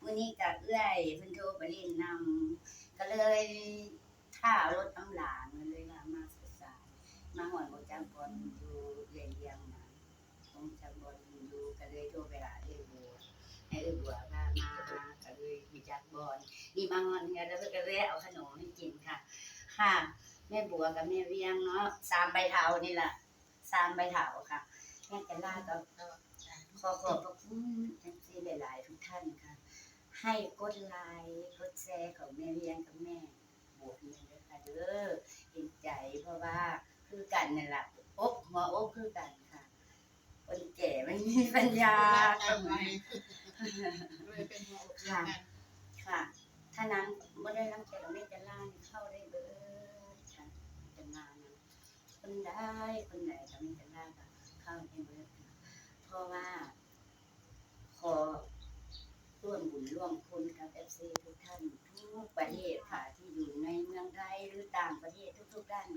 มื้อนี้ก็เอื้อยเพิ่นโทรไปเล่นนำก็เลยท่ารถน้ำหลานเลยว่ามาสายๆมาฮอดบ่จักบ่อนอยู่เรียงๆน่ะบ่จักบ่อนอยู่ก็เลยโทรไปหาเอื้อยบัวให้เอื้อยบัวพามาก็เลยรู้จักบ่อนนี่มาฮอดเนี่ยแล้วเพิ่นก็เลยเอาขนมให้กินค่ะค่ะแม่บัวกับแม่เวียงเนาะ3ใบเถานี่ล่ะ3ใบเถาค่ะแม่จันลาก็ขอขอบพระคุณ FC หลายๆทุกท่านค่ะให้กดไลค์กดแชร์ของแม่เวียงกับแม่บัวนี่เด้อค่ะเด้อเห็นใจเพราะว่าคือกันนั่นล่ะอกหัวอกคือกันค่ะคนแก่ไม่มีปัญญาเลยเป็นหัวอกเดียว ค่ะ กัน ค่ะถ้านั้นบ่ได้รังแกกับแม่จันลานี่เข้าได้เบิดค่ะจันลานะคนได้คนไหนกับแม่จันลาก็เข้าได้เบิดค่ะเพราะว่าขอร่วมบุญร่วมคุณกับ FC ทุกท่านทุกประเทศค่ะที่อยู่ในเมืองไทยหรือต่างประเทศทุกๆท่าน